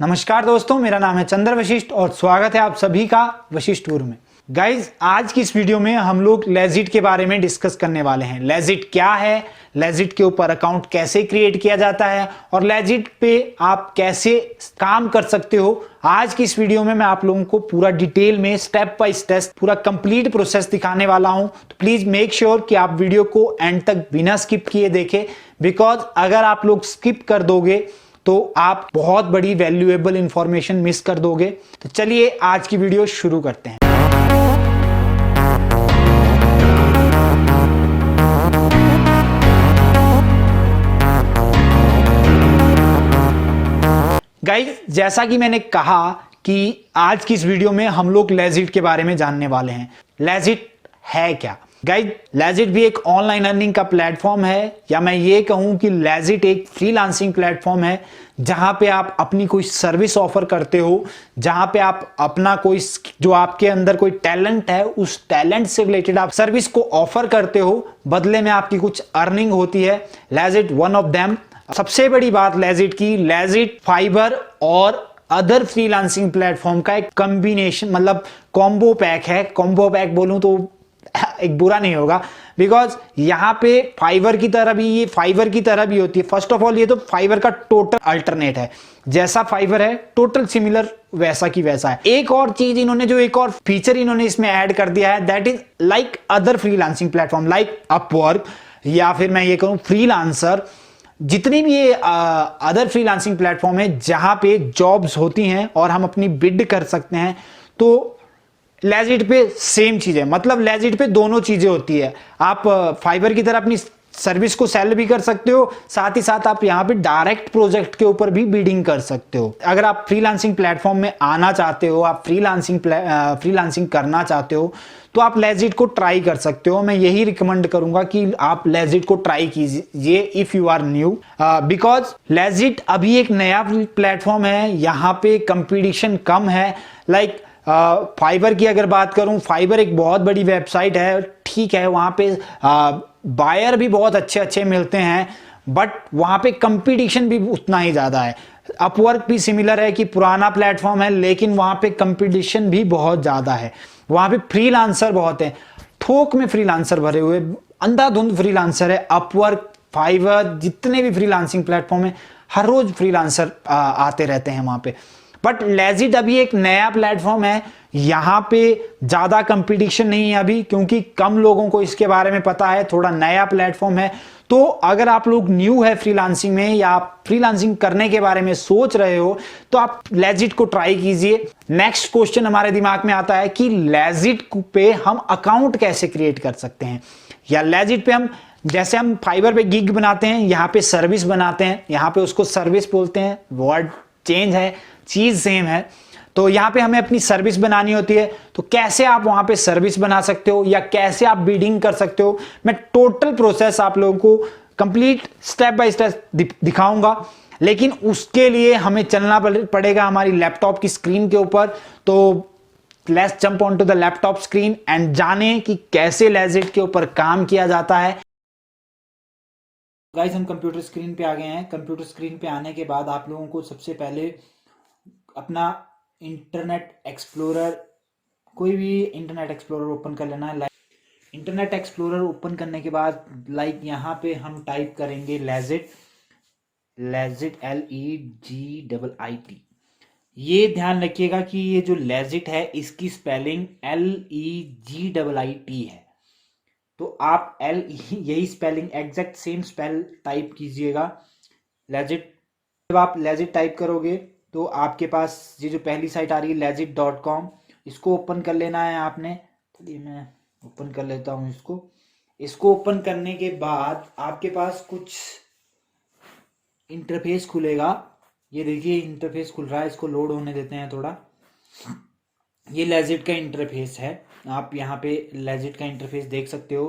नमस्कार दोस्तों, मेरा नाम है चंद्र वशिष्ठ और स्वागत है आप सभी का वशिष्ठ टूर में। गाइज, आज की इस वीडियो में हम लोग लेजिट के बारे में डिस्कस करने वाले हैं। लेजिट क्या है, लेजिट के ऊपर अकाउंट कैसे क्रिएट किया जाता है और लेजिट पे आप कैसे काम कर सकते हो। आज की इस वीडियो में मैं आप लोगों को पूरा डिटेल में स्टेप बाय स्टेप पूरा कंप्लीट प्रोसेस दिखाने वाला हूं। तो प्लीज मेक श्योर कि आप वीडियो को एंड तक बिना स्किप किए देखें, बिकॉज अगर आप लोग स्किप कर दोगे तो आप बहुत बड़ी वैल्यूएबल इंफॉर्मेशन मिस कर दोगे। तो चलिए आज की वीडियो शुरू करते हैं। गाइस, जैसा कि मैंने कहा कि आज की इस वीडियो में हम लोग लेजिट के बारे में जानने वाले हैं। लेजिट है क्या? गाइस, लेजिट भी एक ऑनलाइन अर्निंग का प्लेटफॉर्म है, या मैं ये कहूं कि लेजिट एक फ्रीलांसिंग प्लेटफॉर्म है जहां पे आप अपनी कोई सर्विस ऑफर करते हो, जहां पे आप अपना कोई जो आपके अंदर कोई टैलेंट है उस टैलेंट से रिलेटेड आप सर्विस को ऑफर करते हो, बदले में आपकी कुछ अर्निंग होती है। Legit one of them. सबसे बड़ी बात लेजिट की, लेजिट फाइवर और अदर फ्रीलांसिंग प्लेटफॉर्म का एक कॉम्बिनेशन मतलब कॉम्बो पैक है। कॉम्बो पैक बोलूं तो एक बुरा नहीं होगा, बिकॉज यहां पे फाइवर की तरह भी, ये फाइवर की तरह भी होती है। फर्स्ट ऑफ ऑल, ये तो फाइवर का टोटल अल्टरनेट है। जैसा फाइवर है टोटल सिमिलर वैसा की वैसा है। एक और चीज इन्होंने, जो एक और फीचर इन्होंने इसमें ऐड कर दिया है, that is like other freelancing platform like Upwork, या फिर मैं ये कहूं फ्रीलांसर। जितनी भी ये अदर फ्रीलांसिंग प्लेटफॉर्म है जहां पे जॉब्स होती हैं और हम अपनी बिड कर सकते हैं, तो लेजिट पे सेम चीज है। मतलब लेजिट पे दोनों चीजें होती है। आप फाइबर की तरह अपनी सर्विस को सेल भी कर सकते हो, साथ ही साथ आप यहाँ पे डायरेक्ट प्रोजेक्ट के ऊपर भी बिडिंग कर सकते हो। अगर आप फ्रीलांसिंग प्लेटफॉर्म में आना चाहते हो, आप फ्रीलांसिंग करना चाहते हो, तो आप लेजिट को ट्राई कर सकते हो। मैं यही रिकमेंड करूंगा कि आप लेजिट को ट्राई कीजिए if you are new, because legit अभी एक नया प्लेटफॉर्म है, यहाँ पे कंपटीशन कम है। लाइक फाइबर की अगर बात करूं, फाइबर एक बहुत बड़ी वेबसाइट है, ठीक है, वहां पे बायर भी बहुत अच्छे अच्छे मिलते हैं, बट वहां पे कंपटीशन भी उतना ही ज्यादा है। अपवर्क भी सिमिलर है कि पुराना प्लेटफॉर्म है, लेकिन वहां पे कंपटीशन भी बहुत ज्यादा है। वहां पे फ्रीलांसर बहुत है, थोक में फ्रीलांसर भरे हुए, अंधाधुंध फ्रीलांसर है। अपवर्क, फाइवर, जितने भी फ्रीलांसिंग प्लेटफॉर्म है, हर रोज फ्रीलांसर आते रहते हैं वहां पे। बट लेजिट अभी एक नया प्लेटफॉर्म है, यहां पे ज्यादा कंपटीशन नहीं है अभी, क्योंकि कम लोगों को इसके बारे में पता है, थोड़ा नया प्लेटफॉर्म है। तो अगर आप लोग न्यू है फ्रीलांसिंग में, या आप फ्रीलांसिंग करने के बारे में सोच रहे हो, तो आप लेजिट को ट्राई कीजिए। नेक्स्ट क्वेश्चन हमारे दिमाग में आता है कि लेजिट पे हम अकाउंट कैसे क्रिएट कर सकते हैं, या लेजिट पे हम, जैसे हम फाइबर पे गिग बनाते हैं, यहां पे सर्विस बनाते हैं, यहां पे उसको सर्विस बोलते हैं, वर्ड चेंज है, चीज सेम है। तो यहां पे हमें अपनी सर्विस बनानी होती है, तो कैसे आप वहां पे सर्विस बना सकते हो या कैसे आप बिडिंग कर सकते हो, मैं टोटल प्रोसेस आप लोगों को कंप्लीट स्टेप बाय स्टेप दिखाऊंगा। लेकिन उसके लिए हमें चलना पड़ेगा हमारी लैपटॉप की स्क्रीन के ऊपर। तो let's jump on to the laptop screen and जाने कि कैसे लेजिट के ऊपर काम किया जाता है। गाइस, हम कंप्यूटर स्क्रीन पे आ गए हैं। कंप्यूटर स्क्रीन पे आने के बाद आप लोगों को सबसे पहले अपना इंटरनेट एक्सप्लोरर, कोई भी इंटरनेट एक्सप्लोरर ओपन कर लेना है। लाइक इंटरनेट एक्सप्लोरर ओपन करने के बाद लाइक यहाँ पे हम टाइप करेंगे लेजिट, LEGIT। ये ध्यान रखिएगा कि ये जो लेजिट है इसकी स्पेलिंग LEGIT है। तो आप यही spelling exact same spell type कीजिएगा लेजिट। जब आप लेजिट टाइप करोगे तो आपके पास ये जो पहली साइट आ रही है legit.com, इसको ओपन कर लेना है आपने। चलिए मैं ओपन कर लेता हूं इसको। इसको ओपन करने के बाद आपके पास कुछ इंटरफेस खुलेगा। ये देखिए इंटरफेस खुल रहा है, इसको लोड होने देते हैं थोड़ा। ये लेजिट का इंटरफेस है, आप यहाँ पे लेजिट का इंटरफेस देख सकते हो।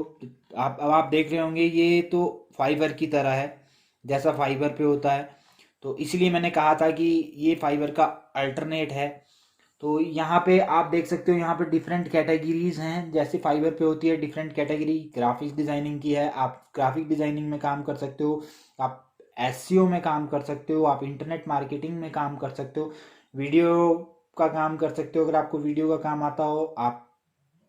अब आप देख रहे होंगे ये तो फाइवर की तरह है, जैसा फाइवर पे होता है। तो इसलिए मैंने कहा था कि ये फाइवर का अल्टरनेट है। तो यहाँ पे आप देख सकते हो, यहाँ पे डिफरेंट कैटेगरीज हैं, जैसे फाइवर पे होती है डिफरेंट कैटेगरी। ग्राफिक्स डिजाइनिंग की है, आप ग्राफिक डिजाइनिंग में काम कर सकते हो। आप एसईओ में काम कर सकते हो, आप इंटरनेट मार्केटिंग में काम कर सकते हो, वीडियो का काम कर सकते हो। अगर आपको वीडियो का काम आता हो, आप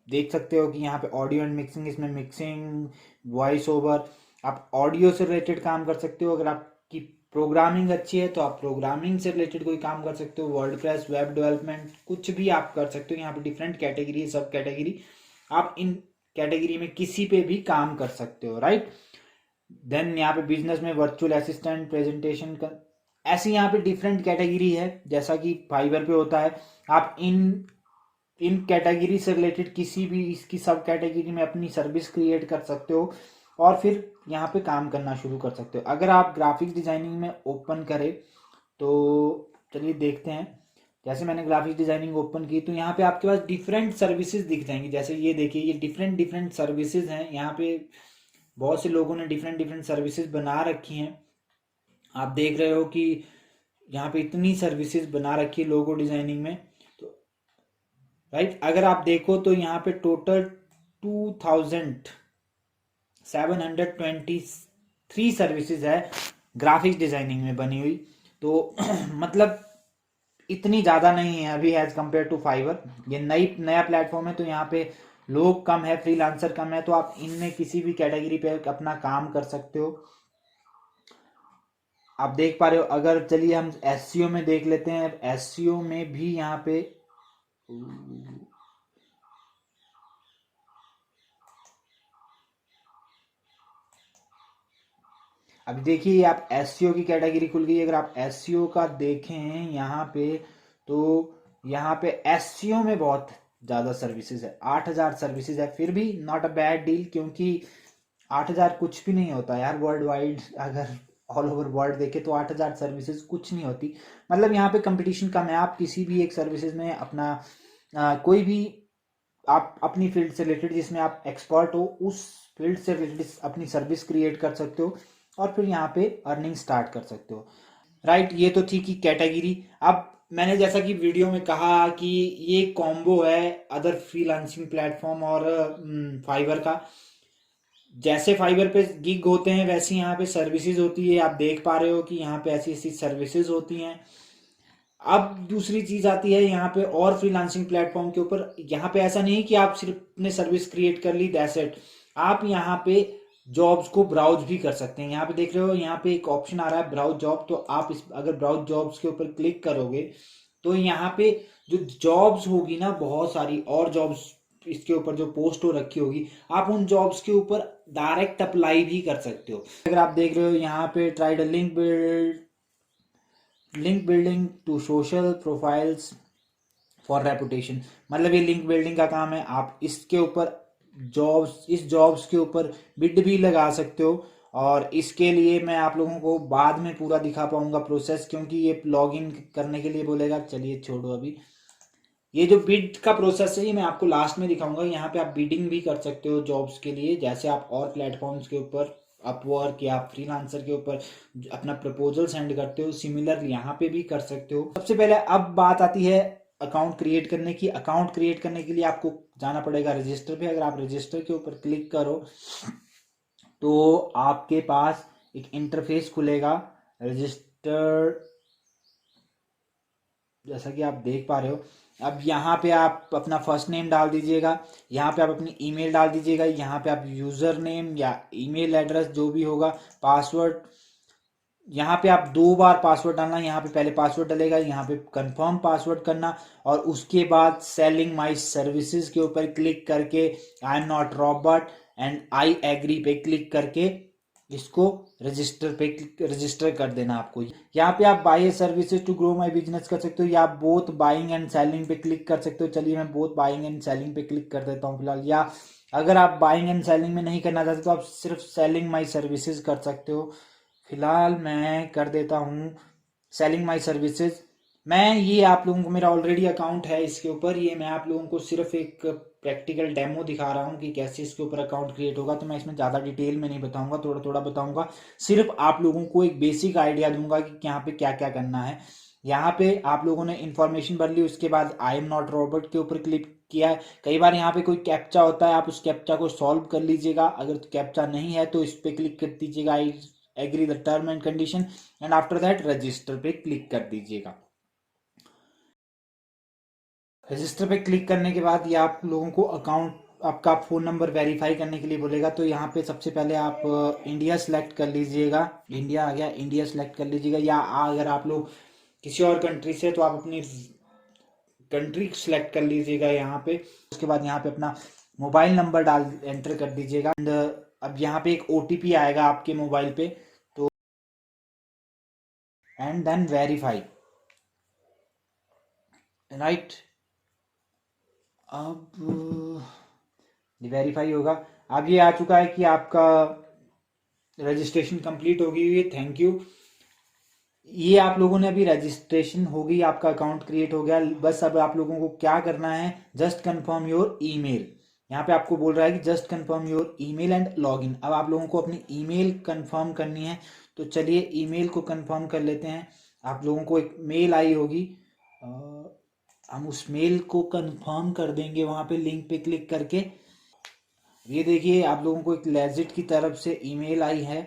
देख सकते हो कि यहाँ पे ऑडियो एंड मिक्सिंग, इसमें मिक्सिंग, वॉइस ओवर, आप ऑडियो से रिलेटेड काम कर सकते हो। अगर आपकी प्रोग्रामिंग अच्छी है तो आप प्रोग्रामिंग से रिलेटेड कोई काम कर सकते हो, वर्डप्रेस, वेब डेवलपमेंट, कुछ भी आप कर सकते हो। यहाँ पे डिफरेंट कैटेगरी, सब कैटेगरी, आप इन कैटेगरी में किसी पे भी काम कर सकते हो, राइट। देन यहाँ पे बिजनेस में वर्चुअल असिस्टेंट, प्रेजेंटेशन का, ऐसी यहाँ पे डिफरेंट कैटेगरी है जैसा कि फाइवर पे होता है। आप इन कैटेगरी से रिलेटेड किसी भी इसकी सब कैटेगरी में अपनी सर्विस क्रिएट कर सकते हो और फिर यहाँ पे काम करना शुरू कर सकते हो। अगर आप ग्राफिक्स डिजाइनिंग में ओपन करें तो चलिए देखते हैं। जैसे मैंने ग्राफिक्स डिजाइनिंग ओपन की तो यहाँ पे आपके पास डिफरेंट सर्विसेज दिख जाएंगी। जैसे ये देखिए, ये डिफरेंट डिफरेंट सर्विसेज हैं। यहाँ पे बहुत से लोगों ने डिफरेंट डिफरेंट सर्विसेज बना रखी हैं। आप देख रहे हो कि यहाँ पे इतनी सर्विसेज बना रखी है लोगो डिजाइनिंग में, तो राइट। अगर आप देखो तो यहाँ पे टोटल 2723 सर्विसेज है ग्राफिक्स डिजाइनिंग में बनी हुई। तो मतलब इतनी ज़्यादा नहीं है अभी एज कम्पेयर टू फाइवर। ये नया प्लेटफॉर्म है तो यहाँ पे लोग कम है, फ्रीलांसर कम है, तो आप इनमें किसी भी कैटेगरी पे अपना काम कर सकते हो। आप देख पा रहे हो। अगर चलिए हम एसईओ में देख लेते हैं। एसईओ में भी यहाँ पे अब देखिए, आप एसईओ की कैटेगरी खुल गई। अगर आप एसईओ का देखें यहाँ पे तो यहाँ पे एसईओ में बहुत ज़्यादा सर्विसेज है, 8000 सर्विसेज है। फिर भी नॉट अ बैड डील, क्योंकि 8000 कुछ भी नहीं होता यार वर्ल्ड वाइड। अगर ऑल ओवर वर्ल्ड देखे तो 8000 सर्विसेज कुछ नहीं होती। मतलब यहाँ पे कंपटीशन कम है। आप किसी भी एक सर्विसेज में अपना कोई भी आप अपनी फील्ड से रिलेटेड जिसमें आप एक्सपर्ट हो, उस फील्ड से रिलेटेड अपनी सर्विस क्रिएट कर सकते हो और फिर यहाँ पे अर्निंग स्टार्ट कर सकते हो, राइट। ये तो थी कि कैटेगरी। अब मैंने जैसा कि वीडियो में कहा कि ये कॉम्बो है अदर फ्रीलांसिंग प्लेटफॉर्म और फाइवर का। जैसे फाइवर पे गिग होते हैं वैसे यहाँ पे सर्विसेज होती है। आप देख पा रहे हो कि यहाँ पे ऐसी ऐसी सर्विसेज होती हैं। अब दूसरी चीज आती है यहाँ पे और फ्रीलांसिंग प्लेटफॉर्म के ऊपर। यहाँ पे ऐसा नहीं कि आप सिर्फ अपने सर्विस क्रिएट कर ली, दैट्स इट। आप यहाँ पे जॉब्स को ब्राउज भी कर सकते हैं। यहाँ पे देख रहे हो, यहाँ पे एक ऑप्शन आ रहा है ब्राउज जॉब। तो आप इस अगर ब्राउज जॉब्स के ऊपर क्लिक करोगे तो यहाँ पे जो जॉब्स होगी ना, बहुत सारी और जॉब्स इसके ऊपर जो पोस्ट हो रखी होगी, आप उन जॉब्स के ऊपर डायरेक्ट अप्लाई भी कर सकते हो। अगर आप देख रहे हो यहाँ पे tried link building to social profiles for reputation, मतलब ये लिंक बिल्डिंग का काम है। आप इसके ऊपर इस जॉब्स के ऊपर बिड भी लगा सकते हो। और इसके लिए मैं आप लोगों को बाद में पूरा दिखा पाऊंगा प्रोसेस, क्योंकि ये लॉगिन करने के लिए बोलेगा। चलिए छोड़ो अभी। ये जो बिड का प्रोसेस है ये मैं आपको लास्ट में दिखाऊंगा। यहाँ पे आप बिडिंग भी कर सकते हो जॉब्स के लिए, जैसे आप और प्लेटफॉर्म्स के ऊपर अपवर्क या फ्रीलांसर के ऊपर अपना प्रपोजल सेंड करते हो, सिमिलर यहाँ पे भी कर सकते हो। सबसे पहले अब बात आती है अकाउंट क्रिएट करने की। अकाउंट क्रिएट करने के लिए आपको जाना पड़ेगा रजिस्टर पे। अगर आप रजिस्टर के ऊपर क्लिक करो तो आपके पास एक इंटरफेस खुलेगा रजिस्टर, जैसा कि आप देख पा रहे हो। अब यहाँ पे आप अपना फर्स्ट नेम डाल दीजिएगा, यहाँ पे आप अपनी ईमेल डाल दीजिएगा, यहाँ पे आप यूजर नेम या ईमेल एड्रेस जो भी होगा, पासवर्ड, यहाँ पे आप 2 बार पासवर्ड डालना। यहाँ पे पहले पासवर्ड डलेगा, यहाँ पे कंफर्म पासवर्ड करना और उसके बाद सेलिंग माई सर्विसेज के ऊपर क्लिक करके I am not robot and I agree पे क्लिक करके इसको रजिस्टर कर देना आपको। यहाँ पे आप buy services to grow my business कर सकते हो या आप बोथ बाइंग एंड सेलिंग पे क्लिक कर सकते हो। चलिए मैं बोथ बाइंग एंड सेलिंग पे क्लिक कर देता हूँ फिलहाल। या अगर आप बाइंग एंड सेलिंग में नहीं करना चाहते तो आप सिर्फ सेलिंग माई सर्विसेज कर सकते हो। फिलहाल मैं कर देता हूँ सेलिंग माई सर्विसेज। मैं ये आप लोगों को, मेरा ऑलरेडी अकाउंट है इसके ऊपर, ये मैं आप लोगों को सिर्फ एक प्रैक्टिकल डेमो दिखा रहा हूँ कि कैसे इसके ऊपर अकाउंट क्रिएट होगा। तो मैं इसमें ज़्यादा डिटेल में नहीं बताऊंगा, थोड़ा थोड़ा बताऊंगा। सिर्फ आप लोगों को एक बेसिक आइडिया दूंगा कि यहाँ पे क्या क्या करना है। यहाँ पे आप लोगों ने इन्फॉर्मेशन भर ली, उसके बाद आई एम नॉट रॉबर्ट के ऊपर क्लिक किया है। कई बार यहाँ पे कोई कैप्चा होता है, आप उस कैप्चा को सॉल्व कर लीजिएगा। अगर कैप्चा नहीं है तो इस पे क्लिक कर दीजिएगा, I agree the term and condition and after that register पे क्लिक कर दीजिएगा। रजिस्टर पे क्लिक करने के बाद ये आप लोगों को अकाउंट आपका फ़ोन नंबर वेरीफाई करने के लिए बोलेगा। तो यहाँ पे सबसे पहले आप इंडिया सेलेक्ट कर लीजिएगा। इंडिया आ गया, इंडिया सेलेक्ट कर लीजिएगा। या अगर आप लोग किसी और कंट्री से तो आप अपनी कंट्री सेलेक्ट कर लीजिएगा यहाँ पे। उसके बाद यहाँ पे अपना मोबाइल नंबर डाल एंटर कर दीजिएगा एंड अब यहाँ पे एक OTP आएगा आपके मोबाइल पे, तो एंड देन वेरीफाई, राइट। अब वेरीफाई होगा। अब ये आ चुका है कि आपका रजिस्ट्रेशन कंप्लीट हो गई है, थैंक यू। ये आप लोगों ने अभी रजिस्ट्रेशन हो गई, आपका अकाउंट क्रिएट हो गया। बस अब आप लोगों को क्या करना है, जस्ट कंफर्म योर ईमेल। यहाँ पे आपको बोल रहा है कि just confirm your email and login. अब आप लोगों को अपनी ईमेल कंफर्म करनी है, तो चलिए ईमेल को कंफर्म कर लेते हैं। आप लोगों को एक मेल आई होगी, हम उस मेल को कंफर्म कर देंगे वहाँ पे लिंक पे क्लिक करके। ये देखिए आप लोगों को एक लेजिट की तरफ से ईमेल आई है।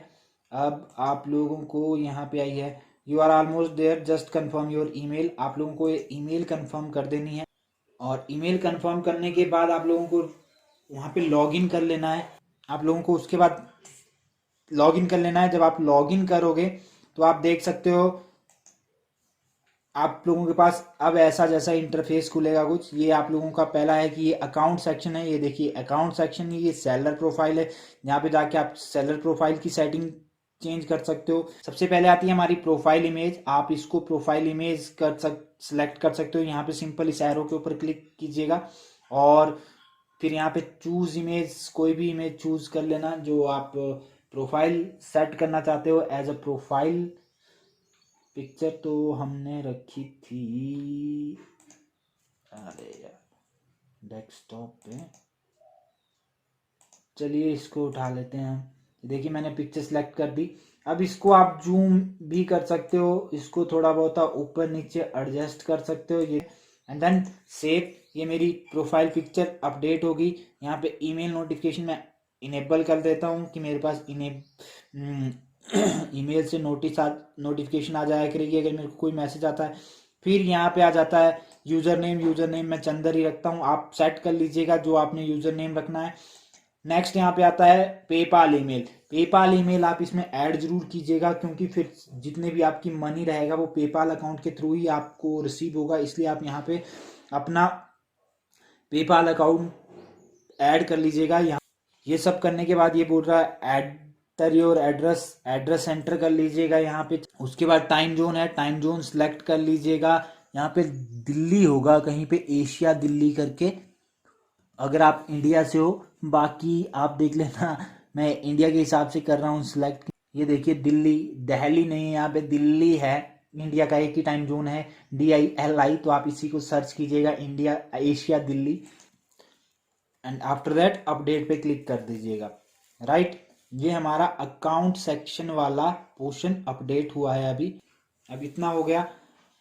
अब आप लोगों को यहाँ पे आई है, you are almost there, just confirm your email. आप लोगों को ये ईमेल कंफर्म कर देनी है और ईमेल कंफर्म करने के बाद आप लोगों को वहाँ पे लॉगिन कर लेना है। आप लोगों को उसके बाद लॉगिन कर लेना है। जब आप लॉगिन करोगे तो आप देख सकते हो आप लोगों के पास अब ऐसा जैसा इंटरफेस खुलेगा कुछ। ये आप लोगों का पहला है कि ये अकाउंट सेक्शन है। ये देखिए अकाउंट सेक्शन, ये सेलर प्रोफाइल है। यहाँ पे जाके आप सेलर प्रोफाइल की सेटिंग चेंज कर सकते हो। सबसे पहले आती है हमारी प्रोफाइल इमेज। आप इसको प्रोफाइल इमेज सेलेक्ट कर सकते हो। यहाँ पे सिंपल इस एरो के ऊपर क्लिक कीजिएगा और फिर यहाँ पे चूज इमेज, कोई भी इमेज चूज कर लेना जो आप प्रोफाइल सेट करना चाहते हो एज अ प्रोफाइल पिक्चर। तो हमने रखी थी, अरे यार, डेस्कटॉप पे। चलिए इसको उठा लेते हैं। देखिए मैंने पिक्चर सेलेक्ट कर दी। अब इसको आप जूम भी कर सकते हो, इसको थोड़ा बहुत ऊपर नीचे एडजस्ट कर सकते हो ये, एंड देन सेव। ये मेरी प्रोफाइल पिक्चर अपडेट होगी। यहाँ पे ईमेल नोटिफिकेशन मैं इनेबल कर देता हूँ कि मेरे पास ईमेल से नोटिफिकेशन आ जाया करेगी अगर मेरे को कोई मैसेज आता है। फिर यहाँ पे आ जाता है यूजर नेम मैं चंदर ही रखता हूँ, आप सेट कर लीजिएगा जो आपने यूजर नेम रखना है। नेक्स्ट यहाँ पे आता है पेपाल ईमेल आप इसमें ऐड जरूर कीजिएगा क्योंकि फिर जितने भी आपकी मनी रहेगा वो पेपाल अकाउंट के थ्रू ही आपको रिसीव होगा, इसलिए आप यहाँ पे अपना पेपाल अकाउंट ऐड कर लीजिएगा। यहाँ ये सब करने के बाद ये बोल रहा है एंटर योर एड्रेस एंटर कर लीजिएगा यहाँ पे। उसके बाद टाइम जोन है, टाइम जोन सेलेक्ट कर लीजिएगा। यहाँ पे दिल्ली होगा कहीं पे, एशिया दिल्ली करके, अगर आप इंडिया से हो। बाकी आप देख लेना, मैं इंडिया के हिसाब से कर रहा हूँ सिलेक्ट। ये देखिए दिल्ली, दिल्ली नहीं है, यहाँ पे दिल्ली है। इंडिया का एक ही टाइम जोन है, DILI। तो आप इसी को सर्च कीजिएगा, India Asia Delhi, and after that update पे क्लिक कर दीजिएगा, राइट। ये हमारा अकाउंट सेक्शन वाला पोर्शन अपडेट हुआ है अभी। अब इतना हो गया,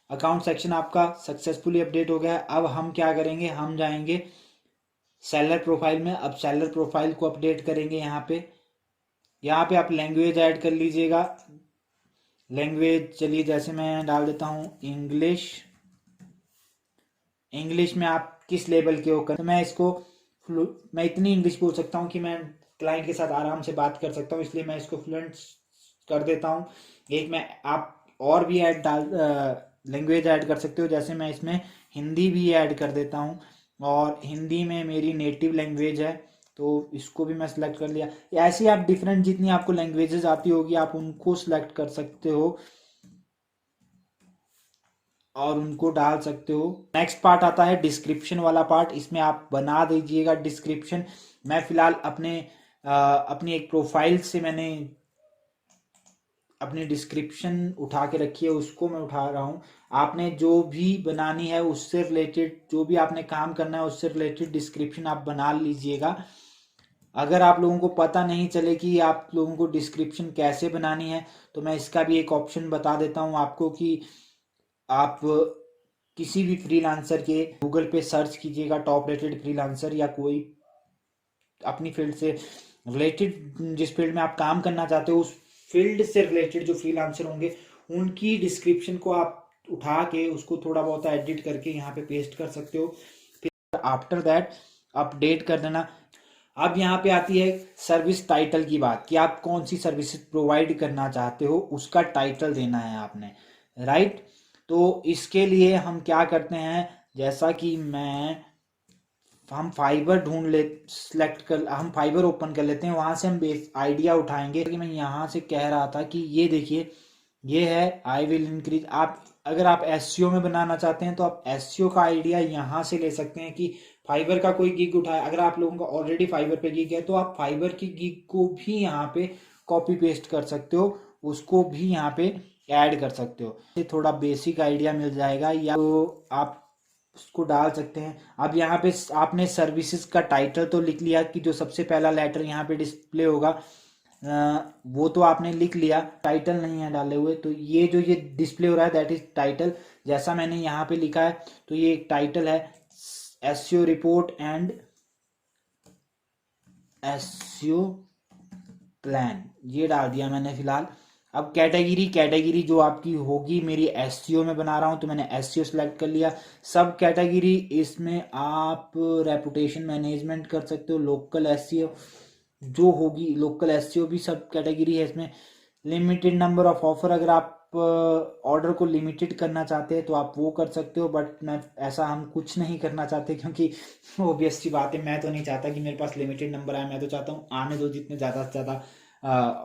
अकाउंट सेक्शन आपका सक्सेसफुली अपडेट हो गया। अब हम क्या करेंगे, हम जाएंगे सेलर प्रोफाइल में। अब सेलर प्रोफाइल को अपडेट करेंगे। यहाँ पे आप लैंग्वेज ऐड कर लीजिएगा। लैंग्वेज चलिए जैसे मैं डाल देता हूँ इंग्लिश में आप किस लेवल के हो कर, तो मैं इतनी इंग्लिश बोल सकता हूँ कि मैं क्लाइंट के साथ आराम से बात कर सकता हूँ, इसलिए मैं इसको फ्लुएंट कर देता हूँ। एक मैं आप और भी लैंग्वेज ऐड कर सकते हो, जैसे मैं इसमें हिंदी भी ऐड कर देता हूँ और हिंदी में मेरी नेटिव लैंग्वेज है तो इसको भी मैं सिलेक्ट कर लिया। ऐसे ही आप डिफरेंट जितनी आपको लैंग्वेजेस आती होगी आप उनको सिलेक्ट कर सकते हो और उनको डाल सकते हो। नेक्स्ट पार्ट आता है डिस्क्रिप्शन वाला पार्ट, इसमें आप बना दीजिएगा डिस्क्रिप्शन। मैं फिलहाल अपनी एक प्रोफाइल से मैंने अपनी डिस्क्रिप्शन उठा के रखी है, उसको मैं उठा रहा हूँ। आपने जो भी बनानी है उससे रिलेटेड, जो भी आपने काम करना है उससे रिलेटेड डिस्क्रिप्शन आप बना लीजिएगा। अगर आप लोगों को पता नहीं चले कि आप लोगों को डिस्क्रिप्शन कैसे बनानी है तो मैं इसका भी एक ऑप्शन बता देता हूँ आपको कि आप किसी भी फ्रीलांसर के गूगल पे सर्च कीजिएगा टॉप रेटेड फ्रीलांसर, या कोई अपनी फील्ड से रिलेटेड जिस फील्ड में आप काम करना चाहते हो उस फील्ड से रिलेटेड जो फ्रीलांसर होंगे उनकी डिस्क्रिप्शन को आप उठा के उसको थोड़ा बहुत एडिट करके यहाँ पे पेस्ट कर सकते हो। फिर आफ्टर दैट अपडेट कर देना। अब यहाँ पे आती है सर्विस टाइटल की बात कि आप कौन सी सर्विसेज प्रोवाइड करना चाहते हो, उसका टाइटल देना है आपने, राइट। तो इसके लिए हम क्या करते हैं, जैसा कि हम फाइबर ढूंढ ले सिलेक्ट कर हम फाइबर ओपन कर लेते हैं, वहां से हम बेस आइडिया उठाएंगे कि मैं यहाँ से कह रहा था कि ये देखिए ये है आई विल इंक्रीज। आप अगर आप एसईओ में बनाना चाहते हैं तो आप एसईओ का आइडिया यहाँ से ले सकते हैं कि फाइबर का कोई गिग उठाए। अगर आप लोगों का ऑलरेडी फाइबर पे गिग है तो आप फाइबर की गिग को भी यहाँ पे कॉपी पेस्ट कर सकते हो, उसको भी यहाँ पे ऐड कर सकते हो। ये थोड़ा बेसिक आइडिया मिल जाएगा, या तो आप उसको डाल सकते हैं। अब यहाँ पे आपने सर्विसेज का टाइटल तो लिख लिया कि जो सबसे पहला लेटर यहाँ पे डिस्प्ले होगा वो तो आपने लिख लिया, टाइटल नहीं है डाले हुए, तो ये जो ये डिस्प्ले हो रहा है दैट इज टाइटल। जैसा मैंने यहाँ पे लिखा है तो ये एक टाइटल है, SEO report and SEO plan, ये डाल दिया मैंने फिलहाल। अब कैटेगरी जो आपकी होगी, मेरी एसईओ में बना रहा हूं तो मैंने एसईओ सेलेक्ट कर लिया। सब कैटेगरी इसमें आप रेपुटेशन मैनेजमेंट कर सकते हो, लोकल एसईओ जो होगी, लोकल एसईओ भी सब कैटेगरी है इसमें। लिमिटेड नंबर ऑफ ऑफर, अगर आप ऑर्डर को लिमिटेड करना चाहते हैं तो आप वो कर सकते हो, बट मैं ऐसा हम कुछ नहीं करना चाहते क्योंकि ऑब्वियस सी बात है, मैं तो नहीं चाहता कि मेरे पास लिमिटेड नंबर आए, मैं तो चाहता हूँ आने दो जितने ज़्यादा से ज़्यादा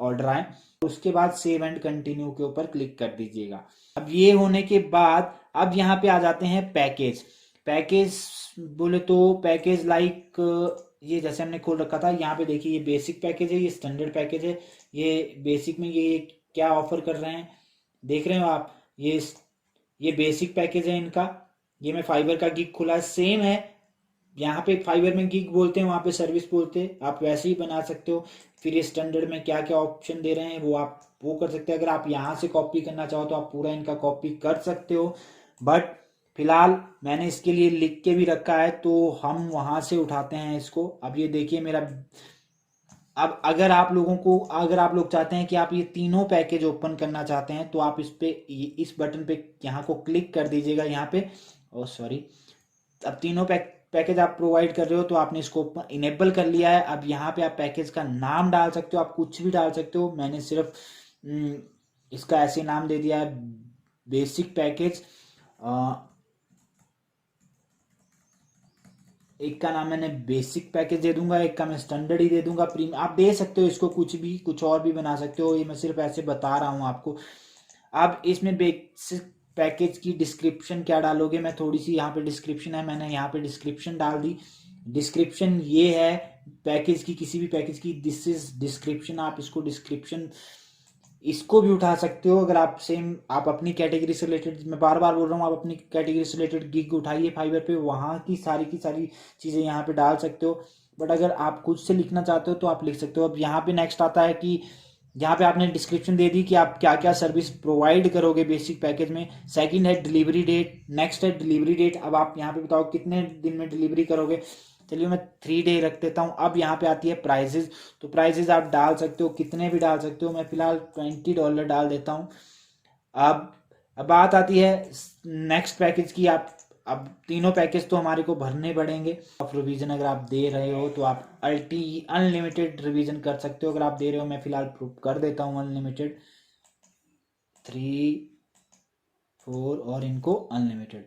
ऑर्डर आए। उसके बाद सेव एंड कंटिन्यू के ऊपर क्लिक कर दीजिएगा। अब ये होने के बाद अब यहाँ पे आ जाते हैं पैकेज। पैकेज बोले तो पैकेज लाइक ये जैसे हमने खोल रखा था, यहाँ पे देखिए ये बेसिक पैकेज है, ये स्टैंडर्ड पैकेज है। ये बेसिक में ये क्या ऑफर कर रहे हैं देख रहे हो आप, ये बेसिक पैकेज है इनका। ये मैं फाइबर का गिग खुला है, सेम है, यहाँ पे फाइबर में गिग बोलते हैं, वहां पे सर्विस बोलते हैं, आप वैसे ही बना सकते हो। फिर ये स्टैंडर्ड में क्या क्या ऑप्शन दे रहे हैं वो आप वो कर सकते हैं। अगर आप यहाँ से कॉपी करना चाहो तो आप पूरा इनका कॉपी कर सकते हो, बट फिलहाल मैंने इसके लिए लिख के भी रखा है तो हम वहां से उठाते हैं इसको। अब ये देखिए मेरा, अब अगर आप लोग चाहते हैं कि आप ये तीनों पैकेज ओपन करना चाहते हैं तो आप इस बटन पे यहाँ को क्लिक कर दीजिएगा यहाँ पे। ओ सॉरी, अब तीनों पैकेज आप प्रोवाइड कर रहे हो तो आपने इसको इनेबल कर लिया है। अब यहाँ पे आप पैकेज का नाम डाल सकते हो, आप कुछ भी डाल सकते हो। मैंने सिर्फ इसका ऐसे नाम दे दिया है, बेसिक पैकेज। एक का नाम मैंने बेसिक पैकेज दे दूंगा, एक का मैं स्टैंडर्ड ही दे दूंगा, प्रीमियम आप दे सकते हो इसको, कुछ और भी बना सकते हो, ये मैं सिर्फ ऐसे बता रहा हूँ आपको। अब इसमें बेसिक पैकेज की डिस्क्रिप्शन क्या डालोगे, मैं थोड़ी सी यहाँ पे डिस्क्रिप्शन है, मैंने यहाँ पे डिस्क्रिप्शन डाल दी। डिस्क्रिप्शन ये है पैकेज की, किसी भी पैकेज की दिस इज डिस्क्रिप्शन। आप इसको डिस्क्रिप्शन इसको भी उठा सकते हो। अगर आप सेम आप अपनी कैटेगरी से रिलेटेड, मैं बार बार बोल रहा हूँ, आप अपनी कैटेगरी से रिलेटेड गिग उठाइए फाइबर पे, वहाँ की सारी चीज़ें यहाँ पे डाल सकते हो। बट अगर आप खुद से लिखना चाहते हो तो आप लिख सकते हो। अब यहाँ पे नेक्स्ट आता है कि यहाँ पे आपने डिस्क्रिप्शन दे दी कि आप क्या क्या सर्विस प्रोवाइड करोगे बेसिक पैकेज में। सेकंड है डिलीवरी डेट, नेक्स्ट है डिलीवरी डेट। अब आप यहाँ पे बताओ कितने दिन में डिलीवरी करोगे, चलिए मैं 3 डे रख देता हूँ। अब यहाँ पे आती है प्राइजेज, तो प्राइजेज आप डाल सकते हो, कितने भी डाल सकते हो, मैं फिलहाल $20 डाल देता हूँ। अब बात आती है नेक्स्ट पैकेज की। आप अब तीनों पैकेज तो हमारे को भरने पड़ेंगे। ऑफ रिवीजन अगर आप दे रहे हो तो आप अनलिमिटेड रिवीजन कर सकते हो। अगर आप दे रहे हो, मैं फिलहाल प्रूव कर देता हूँ अनलिमिटेड 3 4 और इनको अनलिमिटेड।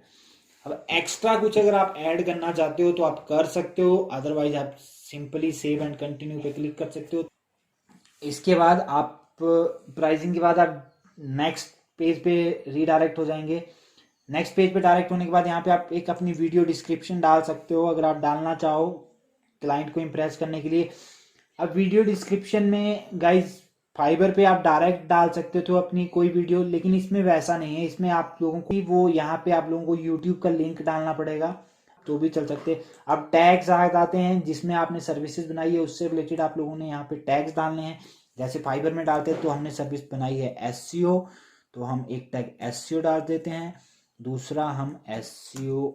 अब एक्स्ट्रा कुछ अगर आप ऐड करना चाहते हो तो आप कर सकते हो, अदरवाइज आप सिंपली सेव एंड कंटिन्यू पे क्लिक कर सकते हो। इसके बाद आप प्राइसिंग के बाद आप नेक्स्ट पेज पे रीडायरेक्ट हो जाएंगे। नेक्स्ट पेज पे डायरेक्ट होने के बाद यहाँ पे आप एक अपनी वीडियो डिस्क्रिप्शन डाल सकते हो अगर आप डालना चाहो क्लाइंट को इम्प्रेस करने के लिए। अब वीडियो डिस्क्रिप्शन में गाइज फाइबर पे आप डायरेक्ट डाल सकते हो अपनी कोई वीडियो, लेकिन इसमें वैसा नहीं है। इसमें आप लोगों को वो यहाँ पे आप लोगों को यूट्यूब का लिंक डालना पड़ेगा, तो भी चल सकते। अब टैग्स आ जाते हैं, जिसमें आपने सर्विसेज बनाई है उससे रिलेटेड आप लोगों ने यहाँ पे टैग्स डालने हैं। जैसे फाइबर में डालते हैं तो हमने सर्विस बनाई है एसईओ, तो हम एक टैग एसईओ डाल देते हैं, दूसरा हम एसईओ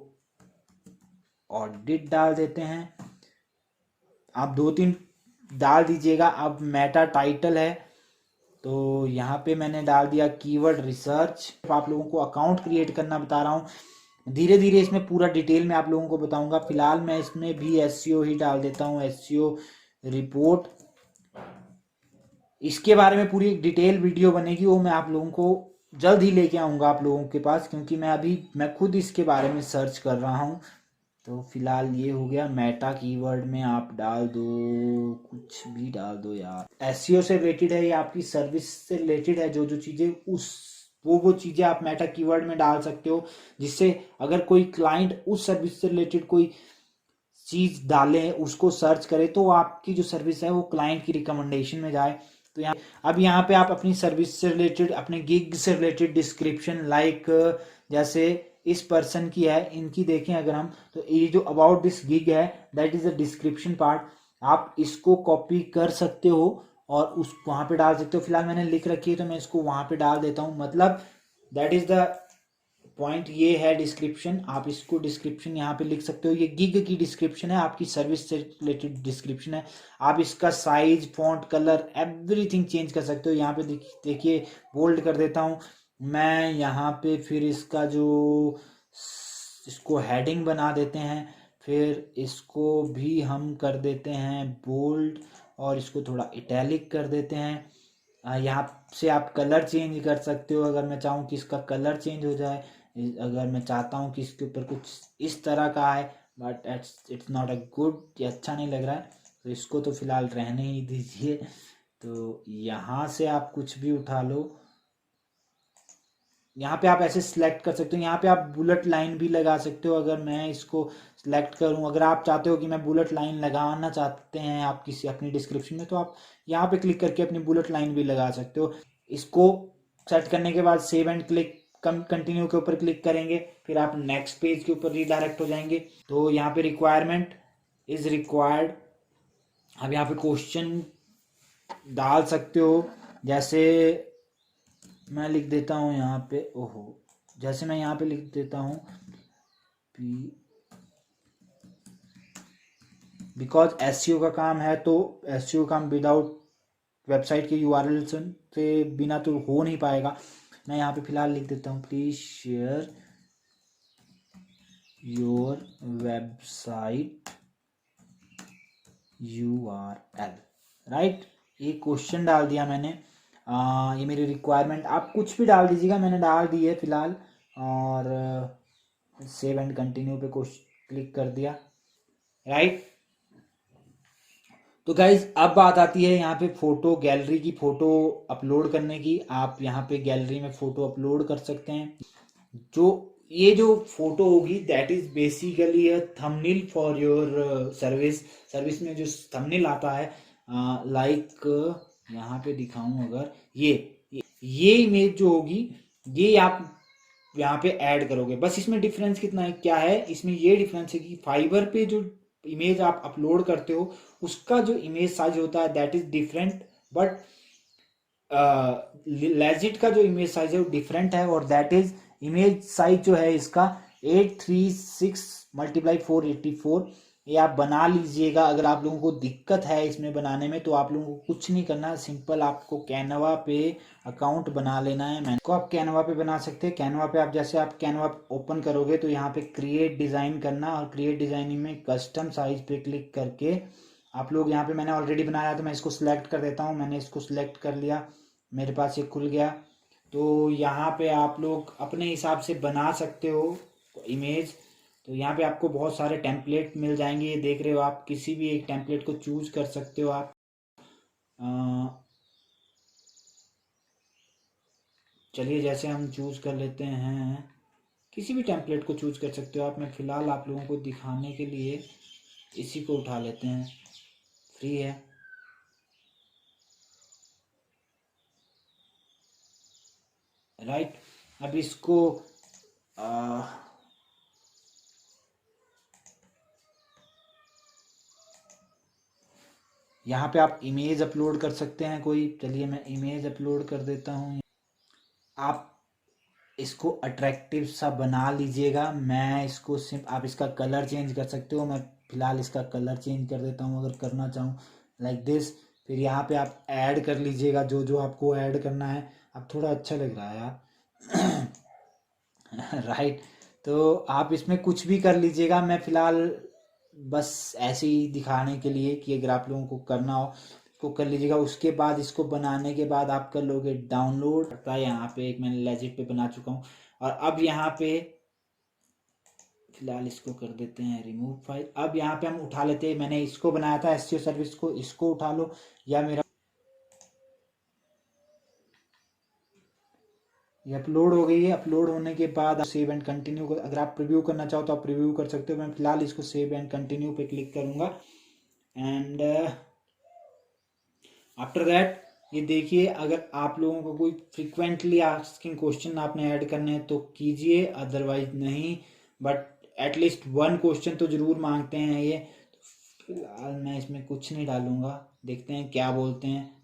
ऑडिट डाल देते हैं। आप 2-3 डाल दीजिएगा। अब मेटा टाइटल है, तो यहाँ पे मैंने डाल दिया कीवर्ड रिसर्च। आप लोगों को अकाउंट क्रिएट करना बता रहा हूँ, धीरे धीरे इसमें पूरा डिटेल में आप लोगों को बताऊंगा। फिलहाल मैं इसमें भी एसईओ ही डाल देता हूँ, एसईओ रिपोर्ट। इसके बारे में पूरी डिटेल वीडियो बनेगी, वो मैं आप लोगों को जल्द ही लेके आऊँगा आप लोगों के पास, क्योंकि मैं खुद इसके बारे में सर्च कर रहा हूँ। तो फिलहाल ये हो गया। मेटा कीवर्ड में आप डाल दो, कुछ भी डाल दो यार, एसईओ से रिलेटेड है या आपकी सर्विस से रिलेटेड है, जो जो चीज़ें उस वो चीज़ें आप मेटा कीवर्ड में डाल सकते हो, जिससे अगर कोई क्लाइंट उस सर्विस से रिलेटेड कोई चीज़ डाले, उसको सर्च करे, तो आपकी जो सर्विस है वो क्लाइंट की रिकमेंडेशन में जाए। तो यहाँ पे आप अपनी सर्विस से रिलेटेड, अपने गिग से रिलेटेड डिस्क्रिप्शन, लाइक जैसे इस पर्सन की है, इनकी देखें अगर हम, तो ये जो अबाउट दिस गिग है, that is a description part. आप इसको कॉपी कर सकते हो और उस वहां पे डाल सकते हो। फिलहाल मैंने लिख रखी है तो मैं इसको वहां पे डाल देता हूँ। मतलब दैट इज द पॉइंट, ये है डिस्क्रिप्शन। आप इसको डिस्क्रिप्शन यहाँ पे लिख सकते हो। ये गिग की डिस्क्रिप्शन है, आपकी सर्विस से रिलेटेड डिस्क्रिप्शन है। आप इसका size, font, colour, everything change कर सकते हो। यहाँ पे देखिए बोल्ड कर देता हूँ मैं यहाँ पे। फिर इसका जो इसको हेडिंग बना देते हैं, फिर इसको भी हम कर देते हैं बोल्ड, और इसको थोड़ा इटैलिक कर देते हैं। यहाँ से आप कलर चेंज कर सकते हो, अगर मैं चाहूँ कि इसका कलर चेंज हो जाए, अगर मैं चाहता हूँ कि इसके ऊपर कुछ इस तरह का है, but it's not a good, ये अच्छा नहीं लग रहा है, तो इसको तो फिलहाल रहने ही दीजिए। तो यहाँ से आप कुछ भी उठा लो, यहाँ पे आप ऐसे सिलेक्ट कर सकते हो। यहाँ पे आप बुलेट लाइन भी लगा सकते हो। अगर मैं इसको सिलेक्ट करूँ, अगर आप चाहते हो कि मैं बुलेट लाइन लगाना चाहते हैं आप किसी अपनी डिस्क्रिप्शन में, तो आप यहाँ पे क्लिक करके अपनी बुलेट लाइन भी लगा सकते हो। इसको सेट करने के बाद सेव एंड क्लिक कंटिन्यू के ऊपर क्लिक करेंगे, फिर आप नेक्स्ट पेज के ऊपर रीडायरेक्ट हो जाएंगे। तो यहाँ पे रिक्वायरमेंट इज रिक्वायर्ड, आप यहाँ पे क्वेश्चन डाल सकते हो। जैसे मैं लिख देता हूँ यहाँ पे, ओहो, जैसे मैं यहाँ पे लिख देता हूँ बिकॉज एसईओ का काम है, तो एसईओ काम विदाउट वेबसाइट के यूआरएल से बिना तो हो नहीं पाएगा। मैं यहाँ पे फिलहाल लिख देता हूँ please share your website URL, right. ये क्वेश्चन डाल दिया मैंने। ये मेरी रिक्वायरमेंट, आप कुछ भी डाल दीजिएगा, मैंने डाल दी है फिलहाल। और सेव एंड कंटिन्यू पे क्लिक कर दिया, राइट। तो गाइज अब बात आती है यहाँ पे फोटो गैलरी की, फोटो अपलोड करने की। आप यहाँ पे गैलरी में फोटो अपलोड कर सकते हैं। ये जो फोटो होगी that is basically a thumbnail for your service में जो थंबनेल आता है, लाइक यहाँ पे दिखाऊं अगर, ये इमेज जो होगी, ये आप यहाँ पे ऐड करोगे। बस इसमें डिफरेंस कितना है, क्या है इसमें, ये डिफरेंस है कि फाइबर पे जो इमेज आप अपलोड करते हो, उसका जो इमेज साइज होता है that is different, but legit का जो इमेज साइज है वो डिफरेंट है, और दैट इज इमेज साइज जो है इसका 836 मल्टीप्लाई 484। ये आप बना लीजिएगा। अगर आप लोगों को दिक्कत है इसमें बनाने में, तो आप लोगों को कुछ नहीं करना, सिंपल आपको कैनवा पे अकाउंट बना लेना है। मैंने को आप कैनवा पे बना सकते हैं। कैनवा पे आप जैसे आप कैनवा ओपन करोगे तो यहाँ पे क्रिएट डिज़ाइन करना, और क्रिएट डिज़ाइनिंग में कस्टम साइज पे क्लिक करके आप लोग यहाँ पे, मैंने ऑलरेडी बनाया तो मैं इसको सिलेक्ट कर देता हूँ। मैंने इसको सिलेक्ट कर लिया, मेरे पास ये खुल गया। तो यहाँ पे आप लोग अपने हिसाब से बना सकते हो इमेज। तो यहाँ पे आपको बहुत सारे टेम्पलेट मिल जाएंगे, ये देख रहे हो आप, किसी भी एक टेम्पलेट को चूज कर सकते हो आप। चलिए जैसे हम चूज कर लेते हैं, किसी भी टेम्पलेट को चूज कर सकते हो आप। मैं फिलहाल आप लोगों को दिखाने के लिए इसी को उठा लेते हैं, फ्री है। राइट, अब इसको यहाँ पे आप इमेज अपलोड कर सकते हैं कोई। चलिए मैं इमेज अपलोड कर देता हूँ। आप इसको अट्रैक्टिव सा बना लीजिएगा। मैं इसको आप इसका कलर चेंज कर सकते हो। मैं फिलहाल इसका कलर चेंज कर देता हूँ अगर करना चाहूँ, लाइक दिस। फिर यहाँ पे आप ऐड कर लीजिएगा जो जो आपको ऐड करना है। अब थोड़ा अच्छा लग रहा है यार राइट। तो आप इसमें कुछ भी कर लीजिएगा, मैं फिलहाल बस ऐसे ही दिखाने के लिए कि अगर आप लोगों को करना हो तो कर लीजिएगा। उसके बाद इसको बनाने के बाद आप कर लोगे डाउनलोड। यहाँ पे एक मैंने लेजिट पे बना चुका हूँ, और अब यहाँ पे फिलहाल इसको कर देते हैं रिमूव फाइल। अब यहाँ पे हम उठा लेते हैं, मैंने इसको बनाया था एसईओ सर्विस को, इसको उठा लो, या मेरा ये अपलोड हो गई है। अपलोड होने के बाद सेव एंड कंटिन्यू, अगर आप प्रीव्यू करना चाहो तो आप प्रीव्यू कर सकते हो। मैं फिलहाल इसको सेव एंड कंटिन्यू पे क्लिक करूंगा, एंड आफ्टर दैट ये देखिए, अगर आप लोगों को कोई फ्रिक्वेंटली आस्किंग क्वेश्चन आपने ऐड करने हैं तो कीजिए, अदरवाइज नहीं, बट एटलीस्ट 1 क्वेश्चन तो जरूर मांगते हैं ये। तो फिलहाल मैं इसमें कुछ नहीं डालूंगा, देखते हैं क्या बोलते हैं।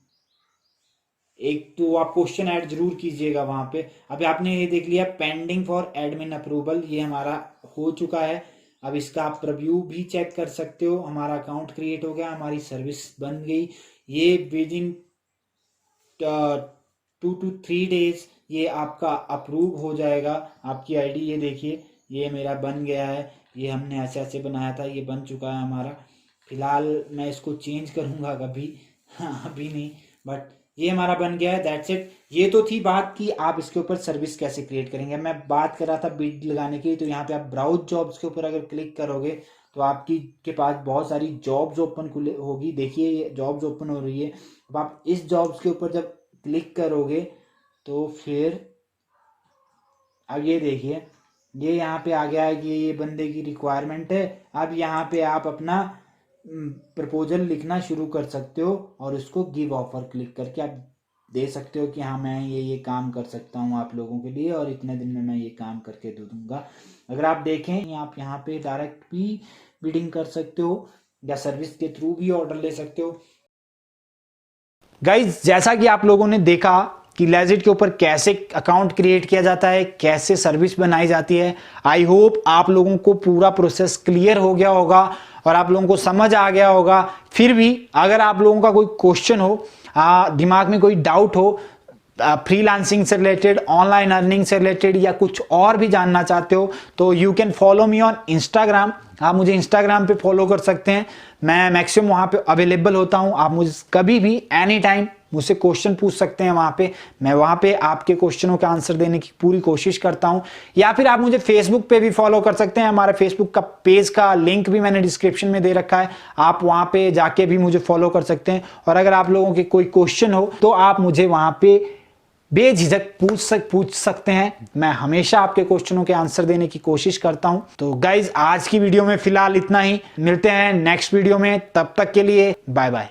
एक तो आप क्वेश्चन ऐड जरूर कीजिएगा वहां पे। अभी आपने ये देख लिया पेंडिंग फॉर एडमिन अप्रूवल, ये हमारा हो चुका है। अब इसका आप रिव्यू भी चेक कर सकते हो। हमारा अकाउंट क्रिएट हो गया, हमारी सर्विस बन गई। ये विद इन 2 to 3 डेज ये आपका अप्रूव हो जाएगा। आपकी आईडी ये देखिए, ये मेरा बन गया है। ये हमने ऐसे ऐसे बनाया था, ये बन चुका है हमारा। फिलहाल मैं इसको चेंज करूंगा कभी, हाँ अभी नहीं, बट ये हमारा बन गया है। That's it. ये तो थी बात कि आप इसके ऊपर सर्विस कैसे क्रिएट करेंगे। मैं बात कर रहा था बिड लगाने की, तो यहाँ पे आप ब्राउज जॉब्स के ऊपर अगर क्लिक करोगे तो आपकी के पास बहुत सारी जॉब्स ओपन होगी। देखिए ये जॉब्स ओपन हो रही है। अब आप इस जॉब्स के ऊपर जब क्लिक करोगे तो फिर अब ये देखिए, ये यहाँ पे आ गया है कि ये बंदे की रिक्वायरमेंट है। अब यहाँ पे आप अपना प्रपोजल लिखना शुरू कर सकते हो, और उसको गिव ऑफर क्लिक करके आप दे सकते हो कि हाँ मैं ये काम कर सकता हूँ आप लोगों के लिए, और इतने दिन में मैं ये काम करके दे दूंगा। अगर आप देखें आप यहाँ पे डायरेक्ट भी बिडिंग कर सकते हो, या सर्विस के थ्रू भी ऑर्डर ले सकते हो। गाइज जैसा कि आप लोगों ने देखा कि लेजिट के ऊपर कैसे अकाउंट क्रिएट किया जाता है, कैसे सर्विस बनाई जाती है। आई होप आप लोगों को पूरा प्रोसेस क्लियर हो गया होगा और आप लोगों को समझ आ गया होगा। फिर भी अगर आप लोगों का कोई क्वेश्चन हो, दिमाग में कोई डाउट हो, फ्रीलांसिंग से रिलेटेड, ऑनलाइन अर्निंग से रिलेटेड, या कुछ और भी जानना चाहते हो, तो you can follow me on Instagram. आप मुझे इंस्टाग्राम पे फॉलो कर सकते हैं, मैं मैक्सिमम वहाँ पे अवेलेबल होता हूँ। आप मुझे कभी भी एनी टाइम मुझसे क्वेश्चन पूछ सकते हैं वहाँ पे, मैं वहाँ पे आपके क्वेश्चनों का आंसर देने की पूरी कोशिश करता हूँ। या फिर आप मुझे फेसबुक पे भी फॉलो कर सकते हैं, हमारे फेसबुक का पेज का लिंक भी मैंने डिस्क्रिप्शन में दे रखा है, आप वहाँ पे जाके भी मुझे फॉलो कर सकते हैं। और अगर आप लोगों के कोई क्वेश्चन हो तो आप मुझे वहाँ पे बेझिझक पूछ सकते हैं, मैं हमेशा आपके क्वेश्चनों के आंसर देने की कोशिश करता हूं। तो गाइज आज की वीडियो में फिलहाल इतना ही, मिलते हैं नेक्स्ट वीडियो में, तब तक के लिए बाय बाय।